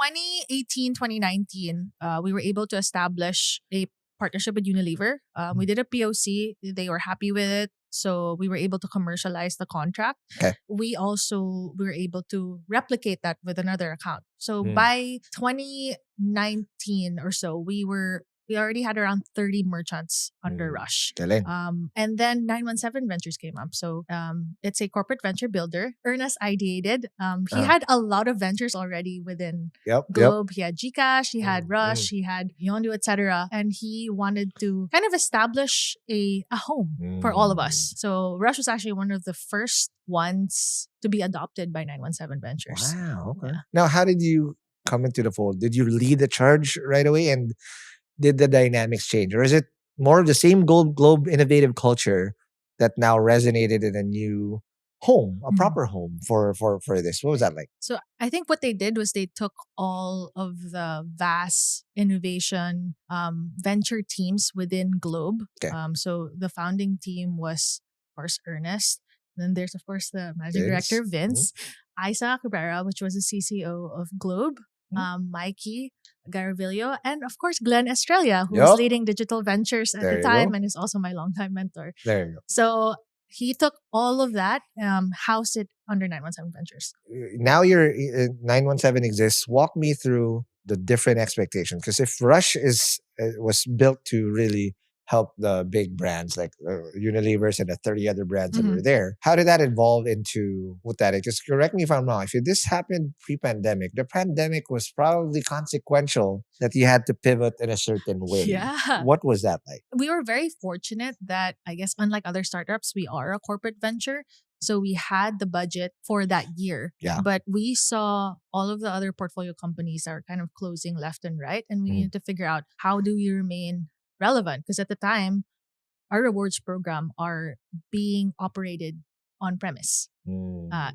2018, 2019, we were able to establish a partnership with Unilever. We did a POC. They were happy with it. So we were able to commercialize the contract. Okay. We were able to replicate that with another account. So Mm. by 2019 or so, we already had around 30 merchants under Rush. Galing. And then 917 Ventures came up. So it's a corporate venture builder. Ernest ideated. He had a lot of ventures already within Globe. He had Gcash, he had Rush, he had Yondu, etc. And he wanted to kind of establish a home for all of us. So Rush was actually one of the first ones to be adopted by 917 Ventures. Wow. Okay. Yeah. Now, how did you come into the fold? Did you lead the charge right away, and did the dynamics change, or is it more of the same Globe innovative culture that now resonated in a new home, a proper home for this? What was that like? So I think what they did was they took all of the vast innovation venture teams within Globe. Okay. So the founding team was, of course, Ernest. Then there's, of course, the managing Vince. director, Vince. Isa Cabrera, which was the CCO of Globe. Mikey Garavillo, and of course, Glenn Estrella, who was leading digital ventures at There the you time go. and is also my longtime mentor. There you go. So he took all of that, housed it under 917 Ventures. Now your 917 exists. Walk me through the different expectations, because if Rush was built to really help the big brands like Unilever and the 30 other brands that were there, how did that evolve into what that is? Just correct me if I'm wrong. If this happened pre-pandemic, the pandemic was probably consequential that you had to pivot in a certain way. Yeah. What was that like? We were very fortunate that, I guess, unlike other startups, we are a corporate venture. So we had the budget for that year. Yeah. But we saw all of the other portfolio companies that were kind of closing left and right. And we needed to figure out, how do we remain relevant? Because at the time, our rewards program are being operated on premise.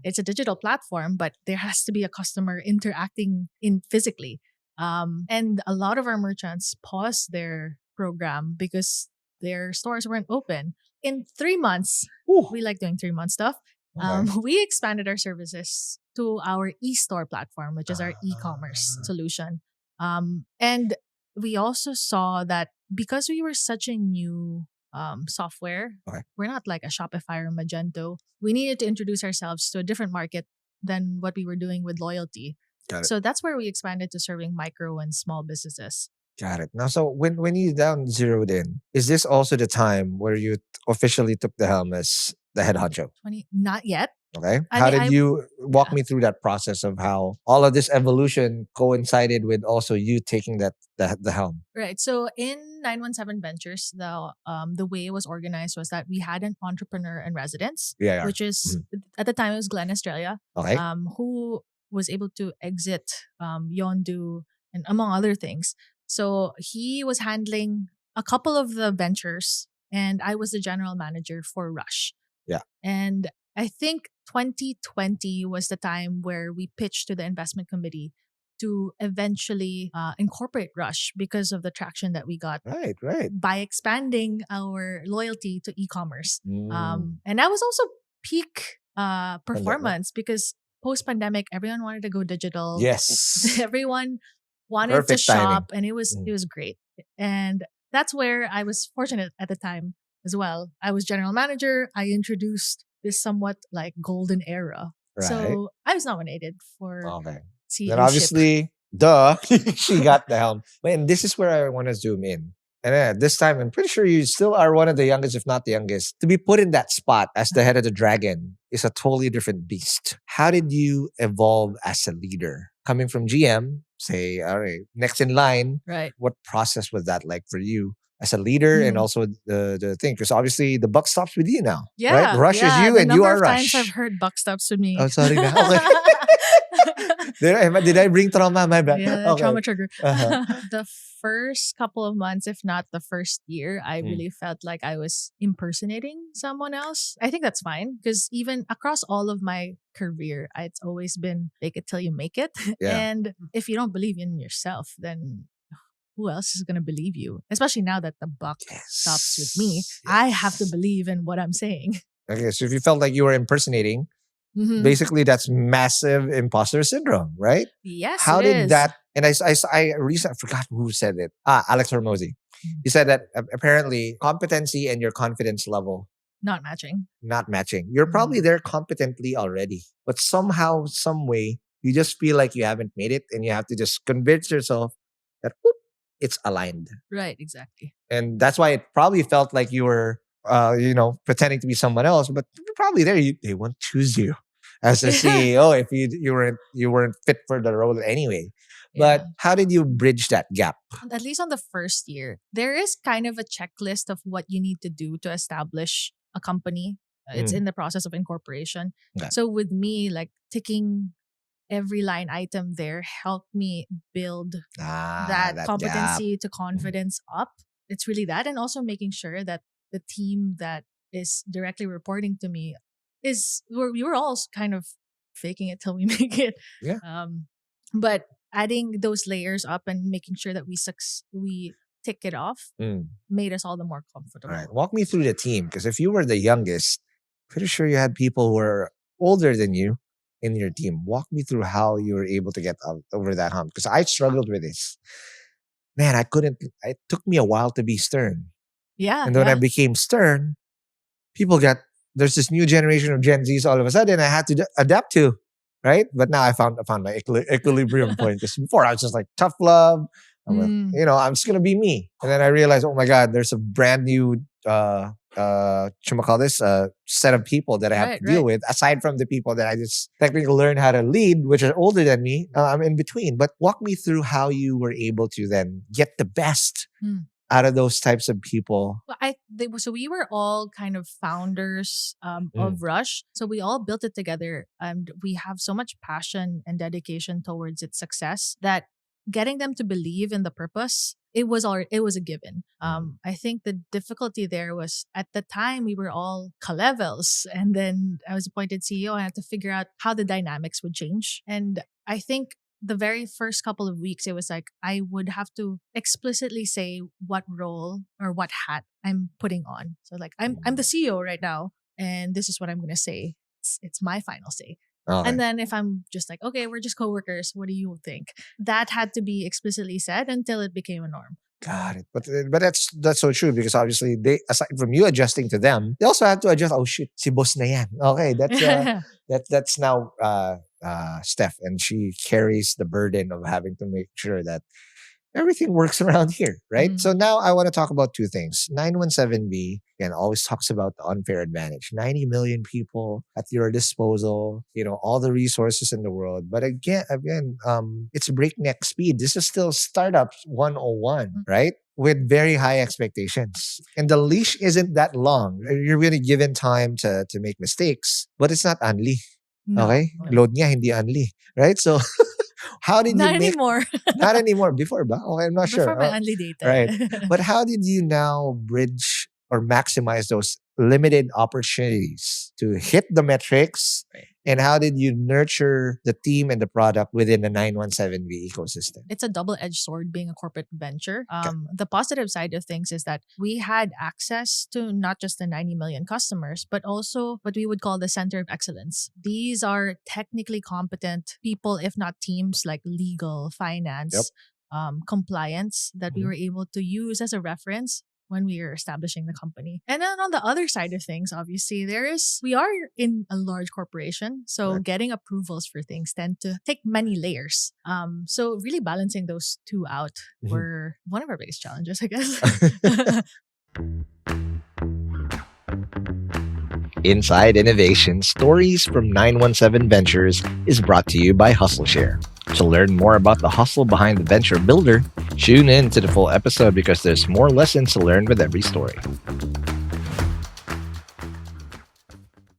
It's a digital platform, but there has to be a customer interacting in physically. And a lot of our merchants paused their program because their stores weren't open. In 3 months, we like doing 3-month stuff. Okay. We expanded our services to our e-store platform, which is our e-commerce solution. And we also saw that because we were such a new software, we're not like a Shopify or Magento. We needed to introduce ourselves to a different market than what we were doing with loyalty. Got it. So that's where we expanded to serving micro and small businesses. Got it. Now, so when you zeroed in, is this also the time where you officially took the helm as the head honcho? Not yet. Okay. I How mean, did you walk me through that process of how all of this evolution coincided with also you taking the helm? Right. So in 917 Ventures, the way it was organized was that we had an entrepreneur in residence, Yeah. which is at the time it was Glenn Estrella, Okay. who was able to exit Yondu and among other things. So he was handling a couple of the ventures, and I was the general manager for Rush. Yeah. And I think 2020 was the time where we pitched to the investment committee to eventually incorporate Rush because of the traction that we got Right. by expanding our loyalty to e-commerce. And that was also peak performance because post-pandemic, everyone wanted to go digital. Yes. Everyone wanted Perfect to shop, timing. and it was great. And that's where I was fortunate at the time as well. I was general manager. I introduced this somewhat like golden era. Right. So I was nominated for CEO. Then obviously, duh, she got the helm. And this is where I want to zoom in. And this time, I'm pretty sure you still are one of the youngest, if not the youngest. To be put in that spot as the head of the dragon is a totally different beast. How did you evolve as a leader? Coming from GM, say, all right, next in line, Right. what process was that like for you as a leader and also the thing? Because obviously the buck stops with you now. Yeah. Right? Rush is you the and you are number of Rush. times I've heard buck stops with me. Oh, sorry na. Okay. Did I bring trauma? My bad. Yeah, Okay. trauma trigger. Uh-huh. The first couple of months, if not the first year, I really felt like I was impersonating someone else. I think that's fine because even across all of my career, it's always been fake it till you make it. Yeah. And if you don't believe in yourself, then who else is going to believe you? Especially now that the buck stops with me. I have to believe in what I'm saying. Okay, so if you felt like you were impersonating, Basically, that's massive imposter syndrome, right? Yes, How it did is. that? And I recently forgot who said it. Alex Hormozy. He said that apparently competency and your confidence level Not matching. not matching. You're probably there competently already, but somehow, some way, you just feel like you haven't made it, and you have to just convince yourself that whoop, it's aligned. Right, exactly. And that's why it probably felt like you were, pretending to be someone else. But you're probably there. They won't choose you as a CEO if you weren't fit for the role anyway. Yeah. But how did you bridge that gap? At least on the first year, there is kind of a checklist of what you need to do to establish a company. It's in the process of incorporation. Okay. So with me, like ticking every line item there helped me build that That competency to confidence up. It's really that. And also making sure that the team that is directly reporting to me we were all kind of faking it till we make it. Yeah. But adding those layers up and making sure that we tick it off made us all the more comfortable. All right. Walk me through the team, because if you were the youngest, pretty sure you had people who were older than you in your team. Walk me through how you were able to get over that hump, because I struggled with this. Man, I couldn't. It took me a while to be stern, Yeah. and when I became stern, there's this new generation of Gen Zs all of a sudden I had to adapt to, right? But now I found my equilibrium point, because before I was just like tough love. I'm just gonna be me, and then I realized, oh my God, there's a brand new set of people that I have to deal with, aside from the people that I just technically learned how to lead, which are older than me. I'm in between. But walk me through how you were able to then get the best out of those types of people. Well, so we were all kind of founders of Rush. So we all built it together, and we have so much passion and dedication towards its success that getting them to believe in the purpose, it was a given. I think the difficulty there was, at the time we were all ka-levels, and then I was appointed CEO and I had to figure out how the dynamics would change. And I think the very first couple of weeks, it was like I would have to explicitly say what role or what hat I'm putting on. So like I'm the CEO right now, and this is what I'm gonna say. It's my final say. Okay. And then if I'm just like, okay, we're just coworkers, what do you think? That had to be explicitly said until it became a norm. Got it. But that's so true, because obviously they, aside from you adjusting to them, they also have to adjust. Oh shit, si boss na yan. Okay, that's now Steph, and she carries the burden of having to make sure that everything works around here, right? So now I want to talk about two things. 917B, again, always talks about the unfair advantage. 90 million people at your disposal, all the resources in the world. But again, it's breakneck speed. This is still startups 101, right? With very high expectations. And the leash isn't that long. You're really given time to make mistakes, but it's not unli. Okay? Load niya, hindi unli. Right? So how did not you make... anymore. Not anymore. Before ba? Okay, I'm not sure. Before my only data. Right. But how did you now bridge or maximize those limited opportunities to hit the metrics? Right. And how did you nurture the team and the product within the 917V ecosystem? It's a double-edged sword being a corporate venture. The positive side of things is that we had access to not just the 90 million customers, but also what we would call the center of excellence. These are technically competent people, if not teams, like legal, finance, compliance, that we were able to use as a reference when we are establishing the company. And then on the other side of things, obviously, we are in a large corporation. So getting approvals for things tend to take many layers. So really balancing those two out were one of our biggest challenges, I guess. Inside Innovation Stories from 917 Ventures is brought to you by HustleShare. To learn more about the hustle behind the venture builder, tune in to the full episode, because there's more lessons to learn with every story.